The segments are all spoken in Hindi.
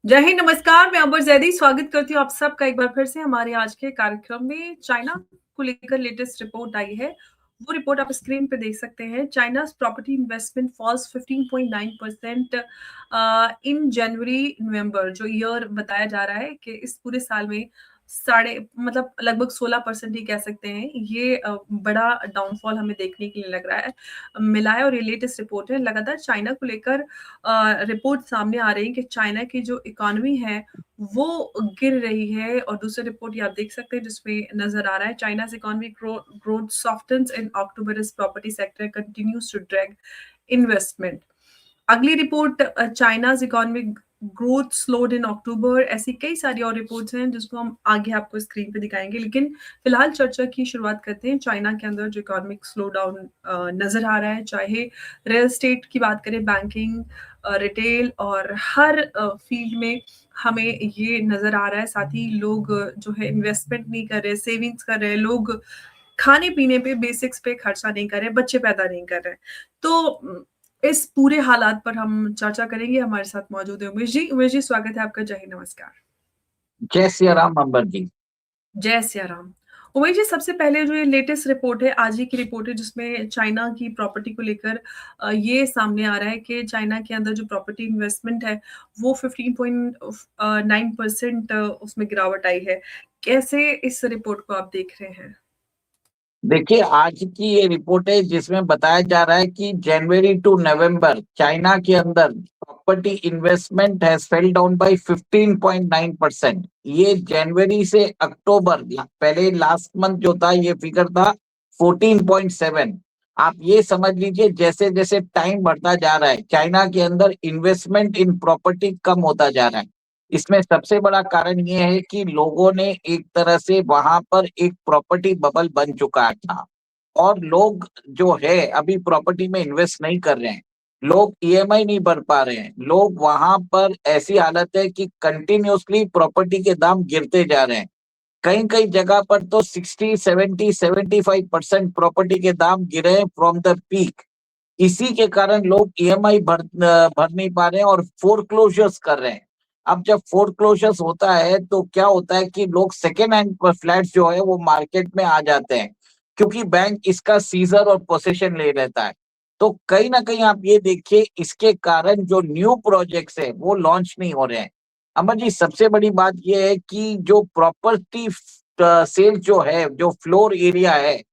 जय हिंद, नमस्कार। मैं अंबर जैदी स्वागत करती हूँ आप सबका एक बार फिर से हमारे आज के कार्यक्रम में। चाइना को लेकर लेटेस्ट रिपोर्ट आई है। वो रिपोर्ट आप स्क्रीन पे देख सकते हैं। चाइना's प्रॉपर्टी इन्वेस्टमेंट फॉल्स 15.9% इन जनवरी नवंबर। जो ईयर बताया जा रहा है कि इस पूरे साल में साढ़े मतलब लगभग 16% ही कह सकते हैं। ये बड़ा डाउनफॉल हमें देखने के लिए लग रहा है मिला है। और ये लेटेस्ट रिपोर्ट है। लगातार चाइना को लेकर रिपोर्ट सामने आ रही है कि चाइना की जो इकोनॉमी है वो गिर रही है। और दूसरी रिपोर्ट ये आप देख सकते हैं जिसमें नजर आ रहा है चाइना's economic growth softens in October as property sector continues to drag investment। अगली report China's economic growth slowed in October. ऐसी कई सारी और रिपोर्ट्स हैं जिसको हम आगे आपको स्क्रीन पे दिखाएंगे, लेकिन फिलहाल चर्चा की शुरुआत करते हैं। चाइना के अंदर जो इकोनॉमिक स्लो डाउन नजर आ रहा है, चाहे रियल एस्टेट की बात करें, बैंकिंग, रिटेल और हर फील्ड में हमें ये नजर आ रहा है। साथ ही लोग जो है इन्वेस्टमेंट नहीं कर रहे, सेविंग्स कर रहे, लोग खाने पीने पे बेसिक्स पे खर्चा नहीं कर रहे, बच्चे पैदा नहीं कर रहे। तो इस पूरे हालात पर हम चर्चा करेंगे। हमारे साथ मौजूद है उमेश जी। उमेश जी, स्वागत है आपका। जय हिंद, नमस्कार। जय सिया राम अंबर जी। जय सिया राम। उमेश जी, सबसे पहले जो ये लेटेस्ट रिपोर्ट है, आज ही की रिपोर्ट है, जिसमें चाइना की प्रॉपर्टी को लेकर ये सामने आ रहा है कि चाइना के अंदर जो प्रॉपर्टी इन्वेस्टमेंट है वो 15.9% उसमें गिरावट आई है। कैसे इस रिपोर्ट को आप देख रहे हैं? देखिए, आज की ये रिपोर्ट है जिसमें बताया जा रहा है कि जनवरी टू नवंबर चाइना के अंदर property investment has fell down by 15.9%। ये जनवरी से अक्टूबर, पहले लास्ट मंथ जो था ये फिगर था 14.7। आप ये समझ लीजिए जैसे जैसे टाइम बढ़ता जा रहा है चाइना के अंदर इन्वेस्टमेंट इन प्रॉपर्टी कम होता जा रहा है। इसमें सबसे बड़ा कारण ये है कि लोगों ने एक तरह से वहां पर एक प्रॉपर्टी बबल बन चुका था और लोग जो है अभी प्रॉपर्टी में इन्वेस्ट नहीं कर रहे हैं। लोग ईएमआई नहीं भर पा रहे हैं। लोग वहां पर ऐसी हालत है कि कंटिन्यूअसली प्रॉपर्टी के दाम गिरते जा रहे हैं। कई कई जगह पर तो 60, 70, 75% प्रॉपर्टी के दाम गिरे फ्रॉम द पीक। इसी के कारण लोग ईएमआई भर नहीं पा रहे हैं और फोरक्लोजर्स कर रहे हैं। अब जब फोरक्लोजर्स होता है तो क्या होता है कि लोग सेकेंड हैंड फ्लैट जो है वो मार्केट में आ जाते हैं, क्योंकि बैंक इसका सीजर और पोसेशन ले लेता है। तो कहीं ना कहीं आप ये देखिए, इसके कारण जो न्यू प्रोजेक्ट्स है वो लॉन्च नहीं हो रहे हैं। अमर जी, सबसे बड़ी बात यह है कि जो प्रॉपर्टी सेल जो है, जो फ्लोर एरिया है,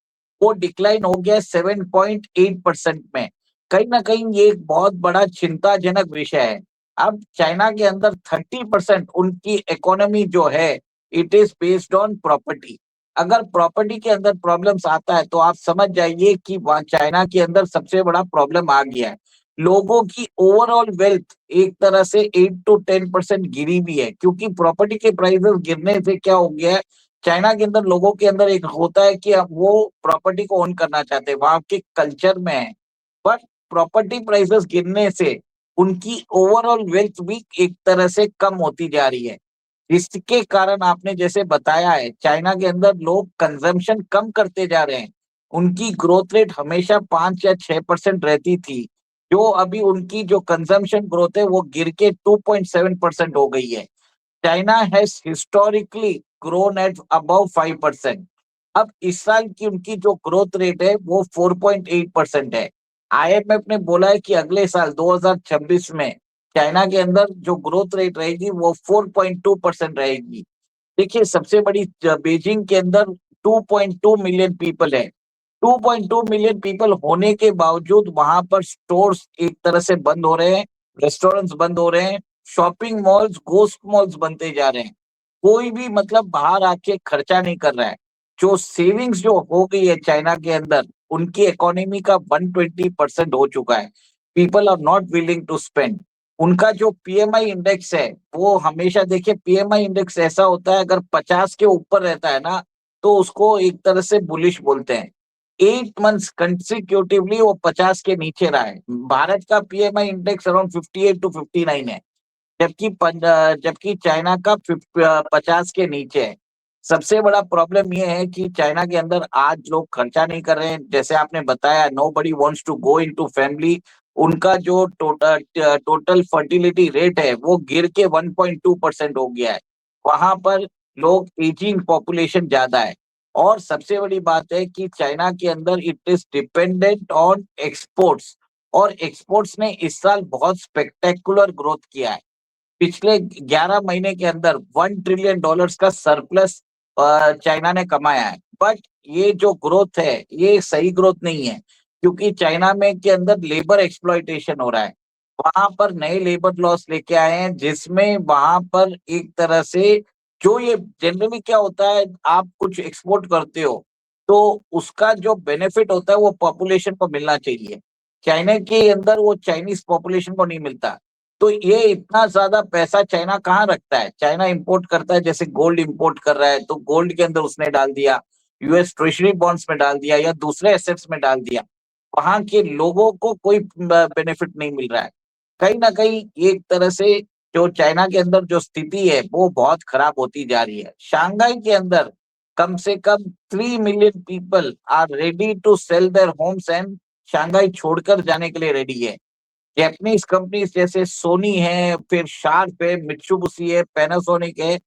वो डिक्लाइन हो गया 7.8% में। कहीं ना कहीं ये एक बहुत बड़ा चिंताजनक विषय है। अब चाइना के अंदर 30% उनकी इकोनॉमी जो है it is based on property. अगर प्रॉपर्टी के अंदर प्रॉब्लम्स आता है तो आप समझ जाइए कि वहाँ चाइना के अंदर सबसे बड़ा प्रॉब्लम आ गया है। लोगों की ओवरऑल वेल्थ एक तरह से 8 to 10% गिरी भी है, क्योंकि प्रॉपर्टी के प्राइसेस गिरने से क्या हो गया है, चाइना के अंदर लोगों के अंदर एक होता है कि अब वो प्रॉपर्टी को ओन करना चाहते हैं, वहां के कल्चर में है। बट प्रॉपर्टी प्राइसेस गिरने से उनकी ओवरऑल वेल्थ भी एक तरह से कम होती जा रही है। इसके कारण आपने जैसे बताया है, चाइना के अंदर लोग कंजम्पशन कम करते जा रहे हैं। उनकी ग्रोथ रेट हमेशा 5 या 6% रहती थी, जो अभी उनकी जो कंजम्पशन ग्रोथ है वो गिर के 2.7% हो गई है। China has historically grown at above 5%। अब इस साल की उनकी जो ग्रोथ रेट है वो 4.8% है। आईएमएफ ने बोला है कि अगले साल 2026 में चाइना के अंदर जो ग्रोथ रेट रहेगी वो 4.2% रहेगी। देखिए, सबसे बड़ी बीजिंग के अंदर 2.2 मिलियन पीपल है। 2.2 मिलियन पीपल होने के बावजूद वहां पर स्टोर्स एक तरह से बंद हो रहे हैं, रेस्टोरेंट्स बंद हो रहे हैं, शॉपिंग मॉल्स, गोस्ट मॉल्स बनते जा रहे हैं। कोई भी मतलब बाहर आके खर्चा नहीं कर रहा है। जो सेविंग्स जो हो गई है चाइना के अंदर, उनकी इकोनॉमी का 120% हो चुका है। People are not willing to spend. उनका जो पीएमआई इंडेक्स है वो हमेशा, देखिए पीएमआई इंडेक्स ऐसा होता है, अगर 50 के ऊपर रहता है ना तो उसको एक तरह से बुलिश बोलते हैं। 8 मंथ्स कंसिक्यूटिवली वो 50 के नीचे रहा है। भारत का पीएमआई इंडेक्स अराउंड 58 to 59 है, जबकि चाइना का 50 के नीचे है। सबसे बड़ा प्रॉब्लम ये है कि चाइना के अंदर आज लोग खर्चा नहीं कर रहे हैं। जैसे आपने बताया, nobody wants to go into family. उनका जो टोटल फर्टिलिटी रेट है वो गिर के 1.2% हो गया है। वहां पर लोग एजिंग पॉपुलेशन ज्यादा है। और सबसे बड़ी बात है कि चाइना के अंदर it is dependent on exports, और एक्सपोर्ट्स ने इस साल बहुत स्पेक्टेकुलर ग्रोथ किया है। पिछले 11 महीने के अंदर $1 ट्रिलियन का सरप्लस चाइना ने कमाया है। बट ये जो ग्रोथ है ये सही ग्रोथ नहीं है, क्योंकि चाइना में के अंदर लेबर एक्सप्लॉइटेशन हो रहा है। वहां पर नए लेबर लॉस लेके आए हैं, जिसमें वहां पर एक तरह से जो ये जनरली क्या होता है, आप कुछ एक्सपोर्ट करते हो तो उसका जो बेनिफिट होता है वो पॉपुलेशन को मिलना चाहिए। चाइना के अंदर वो चाइनीज पॉपुलेशन को नहीं मिलता। तो ये इतना ज्यादा पैसा चाइना कहाँ रखता है? चाइना इंपोर्ट करता है, जैसे गोल्ड इंपोर्ट कर रहा है तो गोल्ड के अंदर उसने डाल दिया, यूएस ट्रेजरी बॉन्ड्स में डाल दिया या दूसरे एसेट्स में डाल दिया। वहां के लोगों को कोई बेनिफिट नहीं मिल रहा है। कहीं ना कहीं एक तरह से जो चाइना के अंदर जो स्थिति है वो बहुत खराब होती जा रही है। शंघाई के अंदर कम से कम 3 million people are ready to sell their homes and Shanghai छोड़कर जाने के लिए रेडी है। जैपनीज कंपनीज जैसे सोनी है, फिर शार्प है, मित्सुबिशी है, पैनासोनिक है,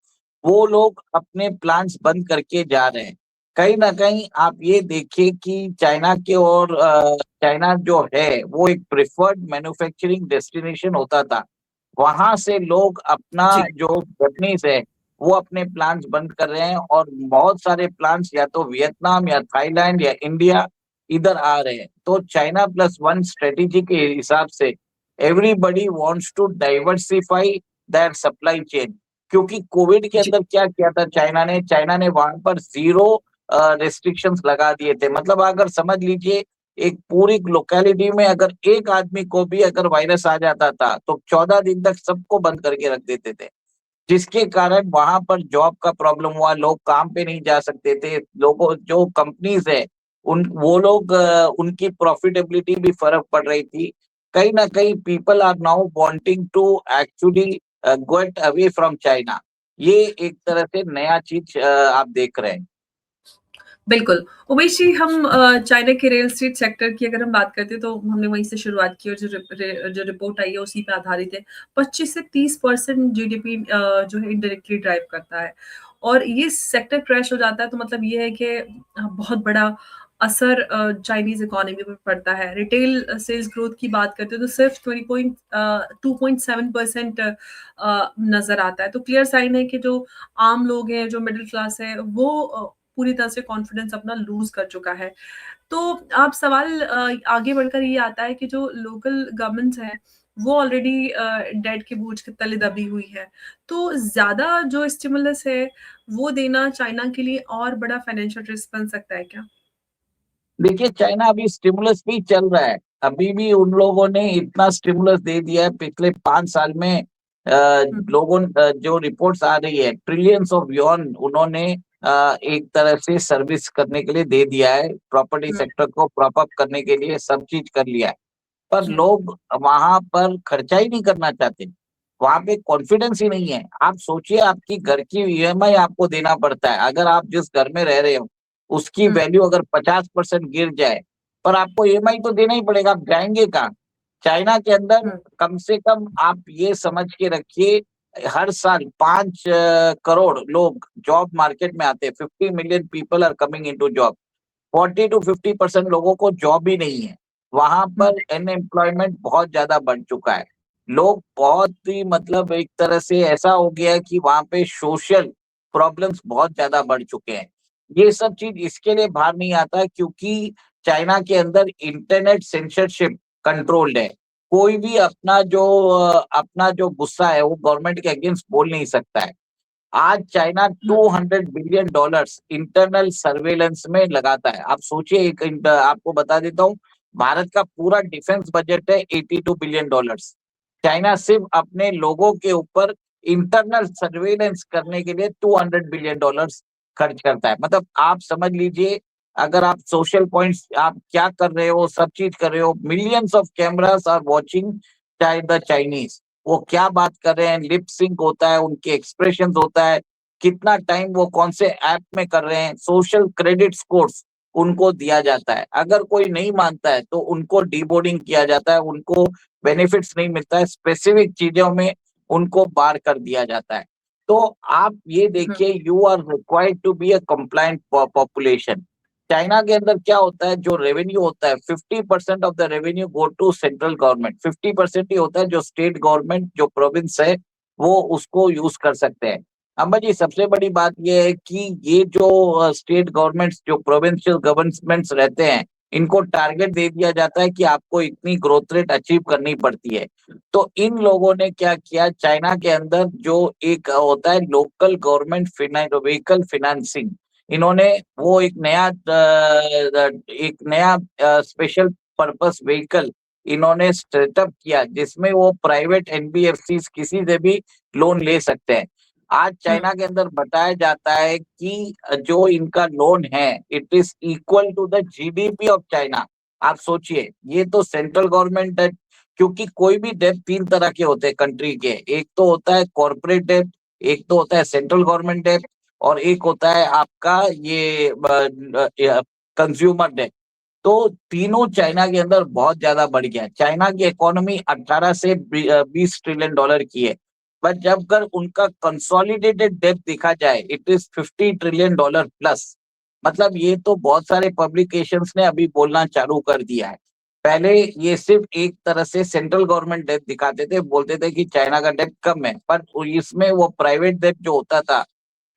वो लोग अपने प्लांट्स बंद करके जा रहे हैं। कहीं ना कहीं आप ये देखिए कि चाइना के और चाइना जो है वो एक प्रिफर्ड मैन्युफैक्चरिंग डेस्टिनेशन होता था। वहां से लोग अपना जी। जो जैपनीज है वो अपने प्लांट्स बंद कर रहे हैं, और बहुत सारे प्लांट्स या तो वियतनाम या थाईलैंड या इंडिया इधर आ रहे हैं। तो चाइना प्लस वन स्ट्रेटेजी के हिसाब से everybody wants to diversify that supply chain. क्योंकि कोविड के जी। अंदर क्या किया था चाइना ने वहां पर जीरो रेस्ट्रिक्शंस लगा दिए थे। मतलब अगर समझ लीजिए एक पूरी लोकेलिटी में अगर एक आदमी को भी अगर वायरस आ जाता था तो 14 दिन तक सबको बंद करके रख देते थे, जिसके कारण वहां पर जॉब का प्रॉब्लम हुआ, लोग काम पे नहीं जा सकते थे। लोगों जो कंपनीज है उन वो लोग उनकी प्रॉफिटेबिलिटी भी फर्क पड़ रही थी। कहीं ना कहीं people are now wanting to actually get away from China. ये एक तरह से नया चीज आप देख रहे हैं। बिल्कुल। उमेश जी, हम चाइना के रियल एस्टेट सेक्टर की अगर हम बात करते हैं तो हमने वहीं से शुरुआत की, और जो रिपोर्ट आई है उसी पे आधारित है। 25 से 30% जीडीपी जो है इनडायरेक्टली ड्राइव करता है, और ये सेक्टर क्रैश हो जाता है तो मतलब ये है कि बहुत बड़ा असर चाइनीज इकोनॉमी पर पड़ता है। रिटेल सेल्स ग्रोथ की बात करते हैं तो सिर्फ 2.7% नजर आता है। तो क्लियर साइन है कि जो आम लोग हैं, जो मिडिल क्लास है, वो पूरी तरह से कॉन्फिडेंस अपना लूज कर चुका है। तो आप सवाल आगे बढ़कर ये आता है कि जो लोकल गवर्नमेंट्स हैं वो ऑलरेडी डेट के बोझ के तले दबी हुई है, तो ज्यादा जो स्टिमुलस है वो देना चाइना के लिए और बड़ा फाइनेंशियल रिस्क बन सकता है क्या? देखिए चाइना अभी स्टिमुलस भी चल रहा है। अभी भी उन लोगों ने इतना स्टिमुलस दे दिया है पिछले 5 साल में। जो रिपोर्ट्स आ रही है ट्रिलियंस ऑफ युआन उन्होंने एक तरह से सर्विस करने के लिए दे दिया है, प्रॉपर्टी हम्म। सेक्टर को प्रॉप अप करने के लिए सब चीज कर लिया है। पर हम्म। लोग वहां पर खर्चा ही नहीं करना चाहते। वहां पे कॉन्फिडेंस ही नहीं है। आप सोचिए आपकी घर की ईएमआई आपको देना पड़ता है, अगर आप जिस घर में रह रहे हो उसकी हम्म। वैल्यू अगर 50% गिर जाए, पर आपको ईएमआई तो देना ही पड़ेगा, आप जाएंगे कहाँ? चाइना के अंदर हम्म। कम से कम आप ये समझ के रखिए, हर साल 5 करोड़ लोग जॉब मार्केट में आते हैं। 50 million people are coming into job. 40 to 50% लोगों को जॉब ही नहीं है। वहां हम्म। पर अनएम्प्लॉयमेंट बहुत ज्यादा बढ़ चुका है। लोग बहुत ही मतलब एक तरह से ऐसा हो गया है कि वहां पे सोशल प्रॉब्लम्स बहुत ज्यादा बढ़ चुके हैं। ये सब चीज इसके लिए बाहर नहीं आता क्योंकि चाइना के अंदर इंटरनेट सेंसरशिप कंट्रोल्ड है। कोई भी अपना जो गुस्सा है वो गवर्नमेंट के अगेंस्ट बोल नहीं सकता है। आज चाइना हम्म। $200 बिलियन इंटरनल सर्वेलेंस में लगाता है। आप सोचिए, आपको बता देता हूँ, भारत का पूरा डिफेंस बजट है $82 बिलियन। चाइना सिर्फ अपने लोगों के ऊपर इंटरनल सर्वेलेंस करने के लिए $200 बिलियन खर्च करता है। मतलब आप समझ लीजिए, अगर आप सोशल पॉइंट्स आप क्या कर रहे हो, सब चीज कर रहे हो, millions of cameras are watching the Chinese. वो क्या बात कर रहे हैं, लिप सिंक होता है, उनके एक्सप्रेशंस होता है, कितना टाइम वो कौन से ऐप में कर रहे हैं, सोशल क्रेडिट स्कोर्स उनको दिया जाता है। अगर कोई नहीं मानता है तो उनको डीबोर्डिंग किया जाता है, उनको बेनिफिट्स नहीं मिलता है, स्पेसिफिक चीजों में उनको बार कर दिया जाता है। तो आप ये देखिए, you are required to be a compliant population. China के अंदर क्या होता है, जो रेवेन्यू होता है 50% of the revenue go to central government, 50% ही होता है जो स्टेट गवर्नमेंट, जो प्रोविंस है वो उसको यूज कर सकते हैं। अम्बा जी, सबसे बड़ी बात यह है कि ये जो स्टेट गवर्नमेंट्स, जो प्रोविंशियल गवर्नमेंट्स रहते हैं, इनको टारगेट दे दिया जाता है कि आपको इतनी ग्रोथ रेट अचीव करनी पड़ती है। तो इन लोगों ने क्या किया, चाइना के अंदर जो एक होता है लोकल गवर्नमेंट व्हीकल फिनेंसिंग, इन्होंने वो एक नया स्पेशल पर्पस व्हीकल इन्होंने सेटअप किया, जिसमें वो प्राइवेट एनबीएफसी किसी से भी लोन ले सकते हैं। आज चाइना के अंदर बताया जाता है कि जो इनका लोन है, it is equal to the GDP of China. आप सोचिए, ये तो सेंट्रल गवर्नमेंट डेट, क्योंकि कोई भी डेट तीन तरह के होते हैं कंट्री के, एक तो होता है कॉर्पोरेट डेट, एक तो होता है सेंट्रल गवर्नमेंट डेट, और एक होता है आपका ये कंज्यूमर डेट। तो तीनों चाइना के अंदर बहुत ज्यादा बढ़ गया है। चाइना की इकोनॉमी 18 से 20 ट्रिलियन डॉलर की है, बट जब कर उनका कंसोलिडेटेड डेट देखा जाए, it is 50 trillion dollar plus. मतलब ये तो बहुत सारे पब्लिकेशंस ने अभी बोलना चालू कर दिया है। पहले ये सिर्फ एक तरह से सेंट्रल गवर्नमेंट डेट दिखाते थे, बोलते थे कि चाइना का डेट कम है, पर इसमें वो प्राइवेट डेट जो होता था,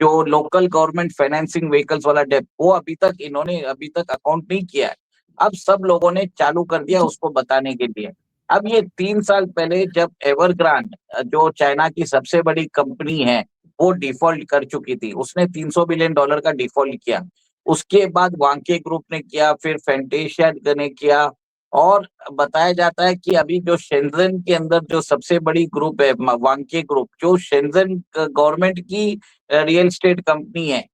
जो लोकल गवर्नमेंट फाइनेंसिंग व्हीकल्स वाला डेट, वो इन्होंने अभी तक अकाउंट नहीं किया है। अब सब लोगों ने चालू कर दिया उसको बताने के लिए। अब ये 3 साल पहले जब एवरग्रांड, जो चाइना की सबसे बड़ी कंपनी है, वो डिफॉल्ट कर चुकी थी, उसने $300 बिलियन का डिफॉल्ट किया। उसके बाद वांके ग्रुप ने किया, फिर फैंटेशिया ने किया, और बताया जाता है कि अभी जो शेंजन के अंदर जो सबसे बड़ी ग्रुप है, वांके ग्रुप, जो शेंजन गवर्नमेंट की रियल एस्टेट कंपनी है,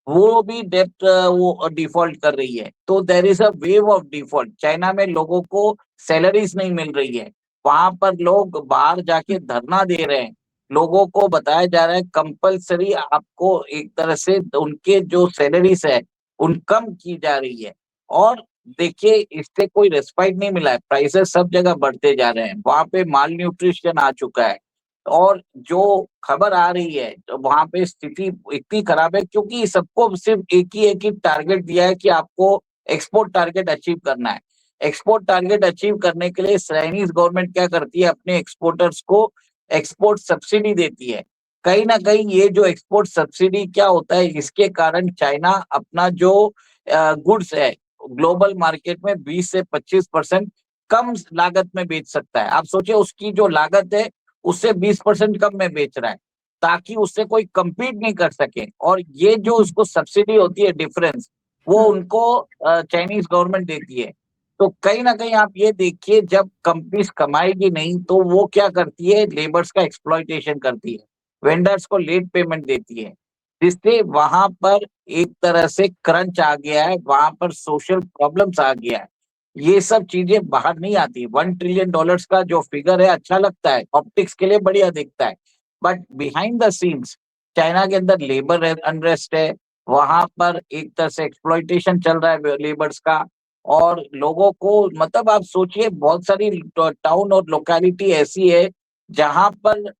वो भी डेप्ट वो डिफॉल्ट कर रही है। तो there is a wave of default. China में लोगों को सैलरीज नहीं मिल रही है, वहां पर लोग बाहर जाके धरना दे रहे हैं। लोगों को बताया जा रहा है कंपलसरी आपको एक तरह से उनके जो सैलरीज है उन कम की जा रही है। और देखिए, इससे कोई रेस्पाइट नहीं मिला है, प्राइसेस सब जगह बढ़ते जा रहे हैं, वहां पे माल न्यूट्रिशन आ चुका है। और जो खबर आ रही है, तो वहां पे स्थिति इतनी खराब है, क्योंकि सबको सिर्फ एक ही टारगेट दिया है कि आपको एक्सपोर्ट टारगेट अचीव करना है। एक्सपोर्ट टारगेट अचीव करने के लिए चाइनीज गवर्नमेंट क्या करती है, अपने एक्सपोर्टर्स को एक्सपोर्ट सब्सिडी देती है। कहीं ना कहीं ये जो एक्सपोर्ट सब्सिडी क्या होता है, इसके कारण चाइना अपना जो गुड्स है ग्लोबल मार्केट में 20 से 25% कम लागत में बेच सकता है। आप सोचिए, उसकी जो लागत है उससे 20% कम में बेच रहा है, ताकि उससे कोई compete नहीं कर सके। और ये जो उसको सब्सिडी होती है, डिफरेंस, वो उनको चाइनीज गवर्नमेंट देती है। तो कहीं ना कहीं आप ये देखिए, जब कंपनीज कमाएगी नहीं तो वो क्या करती है, लेबर्स का एक्सप्लॉइटेशन करती है, वेंडर्स को लेट पेमेंट देती है, जिससे वहां पर एक तरह से क्रंच आ गया है, वहां पर सोशल प्रॉब्लम्स आ गया है। ये सब चीजें बाहर नहीं आती। $1 ट्रिलियन का जो फिगर है अच्छा लगता है, ऑप्टिक्स के लिए बढ़िया दिखता है, but behind the scenes China के अंदर लेबर अनरेस्ट है, वहां पर एक तरह से एक्सप्लॉइटेशन चल रहा है लेबर्स का। और लोगों को, मतलब आप सोचिए, बहुत सारी टाउन और लोकेलिटी ऐसी है जहां पर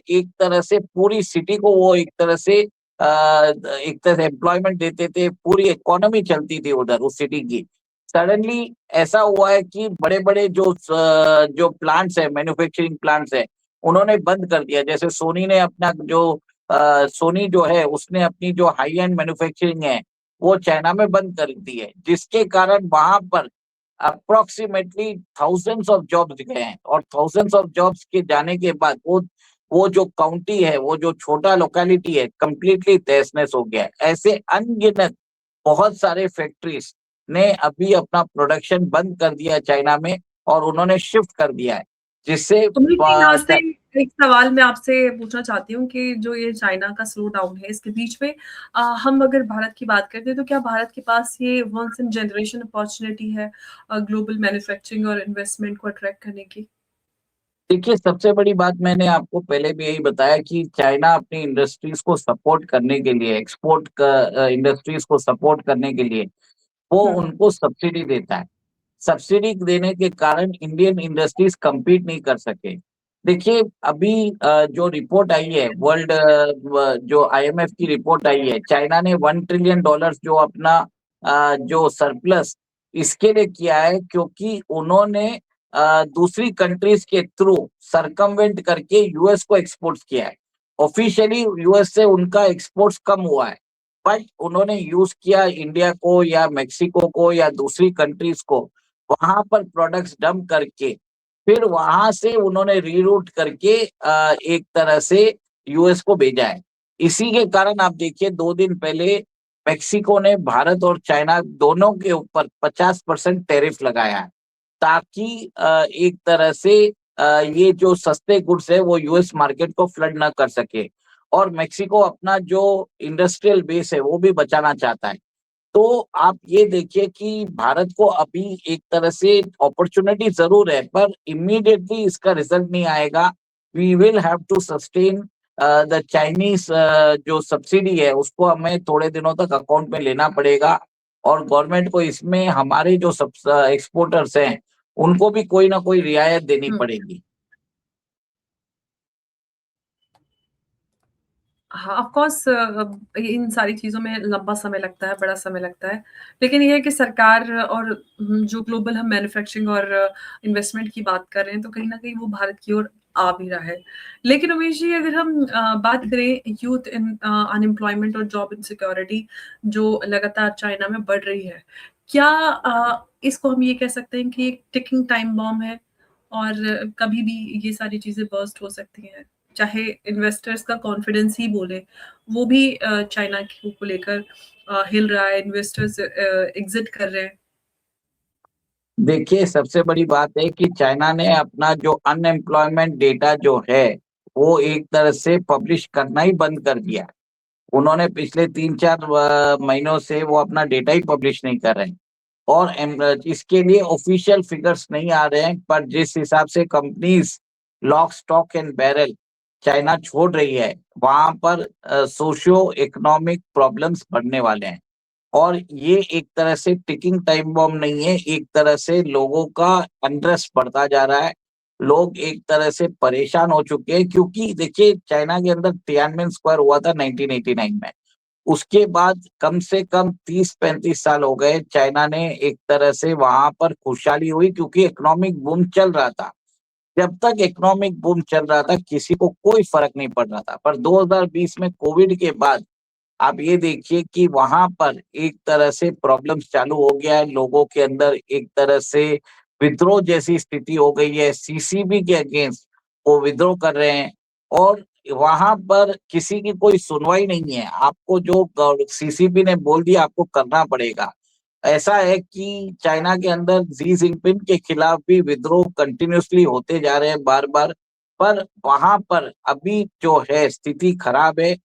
एक तरह से पूरी सिटी को वो एक तरह से एम्प्लॉयमेंट देते थे, पूरी इकोनॉमी चलती थी उधर उस सिटी की। सडनली ऐसा हुआ है कि बड़े बड़े जो प्लांट्स है, मैन्युफैक्चरिंग प्लांट्स है, उन्होंने बंद कर दिया। जैसे सोनी ने अपना जो सोनी जो है, उसने अपनी जो हाई एंड मैन्युफैक्चरिंग है वो चाइना में बंद कर दी है, जिसके कारण वहां पर अप्रोक्सीमेटली थाउजेंड्स ऑफ जॉब्स गए हैं। और थाउजेंड्स ऑफ जॉब्स के जाने के बाद वो जो काउंटी है, वो जो छोटा लोकेलिटी है, कंप्लीटली तहस नहस हो गया है। ऐसे अनगिनत बहुत सारे फैक्ट्रीज ने अभी अपना प्रोडक्शन बंद कर दिया चाइना में, और उन्होंने शिफ्ट कर दिया है, जिससे तो लेकिन यहाँ से एक सवाल मैं आपसे पूछना चाहती हूँ कि जो ये चाइना का स्लो डाउन है, इसके बीच में हम अगर भारत की बात करते हैं, तो क्या भारत के पास ये वंस इन जनरेशन अपॉर्चुनिटी है ग्लोबल मैन्युफैक्चरिंग और इन्वेस्टमेंट को अट्रैक्ट करने की? देखिए, सबसे बड़ी बात मैंने आपको पहले भी यही बताया कि चाइना अपनी इंडस्ट्रीज को सपोर्ट करने के लिए, एक्सपोर्ट इंडस्ट्रीज को सपोर्ट करने के लिए, वो उनको सब्सिडी देता है। सब्सिडी देने के कारण इंडियन इंडस्ट्रीज compete नहीं कर सके। देखिए अभी जो रिपोर्ट आई है वर्ल्ड, जो आईएमएफ की रिपोर्ट आई है, चाइना ने $1 ट्रिलियन जो अपना जो सरप्लस इसके लिए किया है क्योंकि उन्होंने दूसरी कंट्रीज के थ्रू सरकमवेंट करके यूएस को एक्सपोर्ट किया है। ऑफिशियली यूएस से उनका एक्सपोर्ट्स कम हुआ है, बट उन्होंने यूज किया इंडिया को या मेक्सिको को या दूसरी कंट्रीज को, वहां पर प्रोडक्ट्स डंप करके फिर वहां से उन्होंने रीरूट करके एक तरह से यूएस को भेजा है। इसी के कारण आप देखिए 2 दिन पहले मेक्सिको ने भारत और चाइना दोनों के ऊपर 50% टैरिफ लगाया है, ताकि एक तरह से ये जो सस्ते गुड्स है वो यूएस मार्केट को फ्लड ना कर सके, और मेक्सिको अपना जो इंडस्ट्रियल बेस है वो भी बचाना चाहता है। तो आप ये देखिए कि भारत को अभी एक तरह से अपॉर्चुनिटी जरूर है, पर इमीडिएटली इसका रिजल्ट नहीं आएगा। We will have to sustain the Chinese, जो सब्सिडी है उसको हमें थोड़े दिनों तक अकाउंट में लेना पड़ेगा, और गवर्नमेंट को इसमें हमारे जो सब एक्सपोर्टर्स हैं उनको भी कोई ना कोई रियायत देनी पड़ेगी। हाँ, ऑफ कोर्स इन सारी चीज़ों में लंबा समय लगता है, बड़ा समय लगता है। लेकिन ये है कि सरकार और जो ग्लोबल हम मैन्युफैक्चरिंग और इन्वेस्टमेंट की बात कर रहे हैं, तो कहीं न कहीं वो भारत की ओर आ भी रहा है। लेकिन उमेश जी, अगर हम बात करें यूथ अनएम्प्लॉयमेंट और जॉब इनसिक्योरिटी जो लगातार चाइना में बढ़ रही है, क्या इसको हम ये कह सकते हैं कि एक टिकिंग टाइम बॉम्ब है और कभी भी ये सारी चीज़ें बर्स्ट हो सकती हैं? चाहे इन्वेस्टर्स का कॉन्फिडेंस ही बोले, वो भी चाइना को लेकर हिल रहा है, इन्वेस्टर्स एग्जिट कर रहे हैं। देखिए सबसे बड़ी बात है कि चाइना ने अपना जो अनएम्प्लॉयमेंट डेटा जो है वो एक तरह से पब्लिश करना ही बंद कर दिया। उन्होंने पिछले 3-4 महीनों से वो अपना डेटा ही पब्लिश नहीं कर रहे हैं, और इसके लिए ऑफिशियल फिगर्स नहीं आ रहे हैं, पर जिस हिसाब से companies lock stock and barrel China छोड़ रही है, वहां पर सोशियो इकोनॉमिक प्रॉब्लम्स बढ़ने वाले हैं। और ये एक तरह से टिकिंग टाइम बॉम्ब नहीं है, एक तरह से लोगों का अनरेस्ट बढ़ता जा रहा है। लोग एक तरह से परेशान हो चुके हैं, क्योंकि देखिए चाइना के अंदर तियानमेन स्क्वायर हुआ था 1989 में। उसके बाद कम से कम 30-35 साल हो गए, चाइना ने एक तरह से वहां पर खुशहाली हुई क्योंकि इकोनॉमिक बूम चल रहा था। जब तक इकोनॉमिक बूम चल रहा था किसी को कोई फर्क नहीं पड़ रहा था, पर 2020 में कोविड के बाद आप ये देखिए कि वहां पर एक तरह से प्रॉब्लम्स चालू हो गया है, लोगों के अंदर एक तरह से विद्रोह जैसी स्थिति हो गई है, सीसीबी के अगेंस्ट वो विद्रोह कर रहे हैं, और वहां पर किसी की कोई सुनवाई नहीं है। आपको जो सीसीबी ने बोल दिया आपको करना पड़ेगा। ऐसा है कि चाइना के अंदर जी जिनपिंग के खिलाफ भी विद्रोह कंटिन्यूअसली होते जा रहे हैं बार बार, पर वहां पर अभी जो है स्थिति खराब है।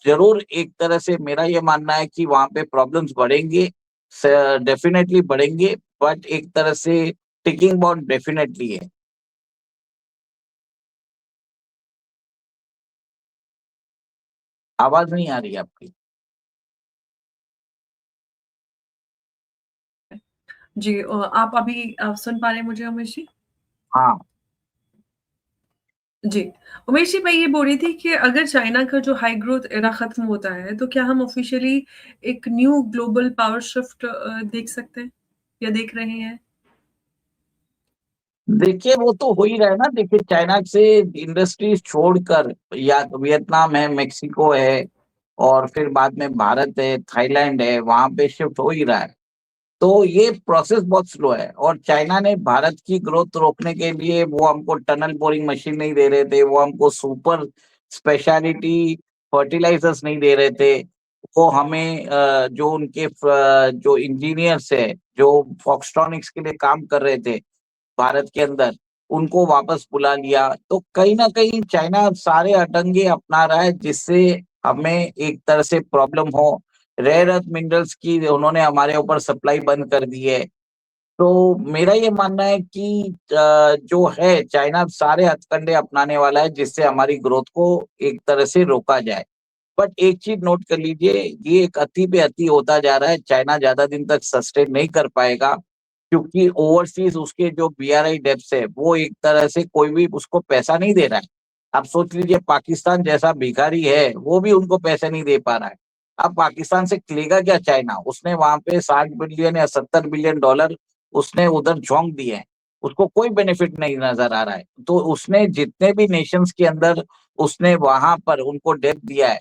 जरूर एक तरह से मेरा ये मानना है कि वहां पे प्रॉब्लम्स बढ़ेंगे, डेफिनेटली बढ़ेंगे, बट एक तरह से टिकिंग बॉम्ब डेफिनेटली है। आवाज नहीं आ रही आपकी। जी, आप अभी सुन पा रहे हैं मुझे उमेश जी? हाँ, जी। उमेश जी, मैं ये बोल रही थी कि अगर चाइना का जो हाई ग्रोथ एरा खत्म होता है, तो क्या हम ऑफिशियली एक न्यू ग्लोबल पावर शिफ्ट देख सकते हैं या देख रहे हैं? देखिए वो तो हो ही रहा है ना। देखिए चाइना से इंडस्ट्रीज छोड़कर या तो वियतनाम है, मेक्सिको है, और फिर बाद में भारत है, थाईलैंड है, वहां पे शिफ्ट हो ही रहा है। तो ये प्रोसेस बहुत स्लो है, और चाइना ने भारत की ग्रोथ रोकने के लिए वो हमको टनल बोरिंग मशीन नहीं दे रहे थे, वो हमको सुपर स्पेशलिटी फर्टिलाइजर्स नहीं दे रहे थे, वो हमें जो उनके जो इंजीनियर्स है जो फॉक्सट्रॉनिक्स के लिए काम कर रहे थे भारत के अंदर, उनको वापस बुला लिया। तो कहीं ना कहीं चाइना सारे अटंगे अपना रहा है, जिससे हमें एक तरह से प्रॉब्लम हो। रेयर अर्थ मिनरल्स की उन्होंने हमारे ऊपर सप्लाई बंद कर दी है। तो मेरा ये मानना है कि जो है चाइना सारे हथकंडे अपनाने वाला है, जिससे हमारी ग्रोथ को एक तरह से रोका जाए। बट एक चीज नोट कर लीजिए, ये एक अति पे अति होता जा रहा है। चाइना ज्यादा दिन तक सस्टेन नहीं कर पाएगा, क्योंकि ओवरसीज उसके जो बीआरआई डेब्ट्स है वो एक तरह से कोई भी उसको पैसा नहीं दे रहा है। आप सोच लीजिए, पाकिस्तान जैसा भिखारी है वो भी उनको पैसे नहीं दे पा रहा है। अब पाकिस्तान से लेगा क्या चाइना? उसने वहां पे 60 बिलियन या 70 बिलियन डॉलर उसने उधर झोंक दिए हैं, उसको कोई बेनिफिट नहीं नजर आ रहा है। तो उसने जितने भी नेशंस के अंदर उसने वहां पर उनको डेट दिया है,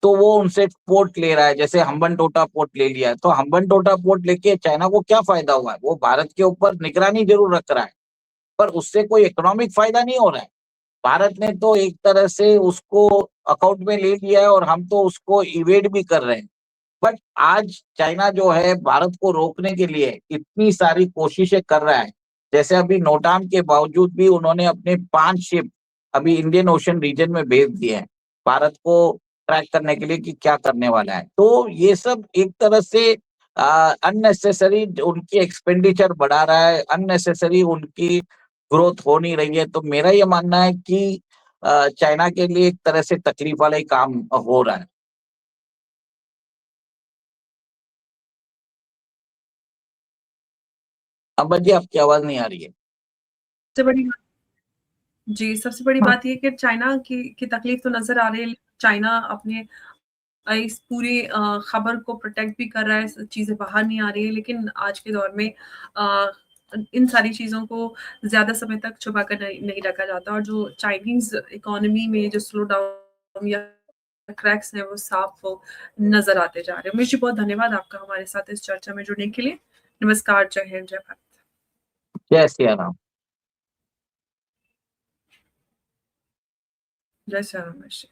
तो वो उनसे पोर्ट ले रहा है। जैसे हम्बन टोटा पोर्ट ले लिया है, तो हम्बन टोटा पोर्ट लेके चाइना को क्या फायदा हुआ है? वो भारत के ऊपर निगरानी जरूर रख रहा है, पर उससे कोई इकोनॉमिक फायदा नहीं हो रहा है। भारत ने तो एक तरह से उसको अकाउंट में ले लिया है, और हम तो उसको इवेड भी कर रहे हैं। बट आज चाइना जो है भारत को रोकने के लिए इतनी सारी कोशिशें कर रहा है। जैसे अभी नोटाम के बावजूद भी उन्होंने अपने 5 शिप अभी इंडियन ओशन रीजन में भेज दिए हैं, भारत को ट्रैक करने के लिए कि क्या करने वाला है। तो ये सब एक तरह से अननेसेसरी उनकी एक्सपेंडिचर बढ़ा रहा है, अननेसेसरी उनकी ग्रोथ हो नहीं रही है। तो मेरा ये मानना है कि चाइना के लिए एक तरह से तकलीफ वाला ही काम हो रहा है। अब जी आपकी आवाज नहीं आ रही है। सबसे बड़ी सबसे बड़ी बात ये कि चाइना की तकलीफ तो नज़र आ रही है। चाइना अपने इस पूरी खबर को प्रोटेक्ट भी कर रहा है, चीज़ें बाहर नहीं आ रही है, लेकिन आज के दौर में इन सारी चीज़ों को ज़्यादा समय तक छुपा कर नहीं रखा जाता, और जो चाइनीज़ इकोनॉमी में जो स्लो डाउन या क्रैक्स हैं वो साफ वो नज़र आते जा रहे हैं। उमेश जी, बहुत धन्यवाद आपका हमारे साथ इस चर्चा में जुड़ने के लिए। नमस्कार, जय हिंद, जय भारत। जय सिया राम। जय श्री राम, उमेश जी।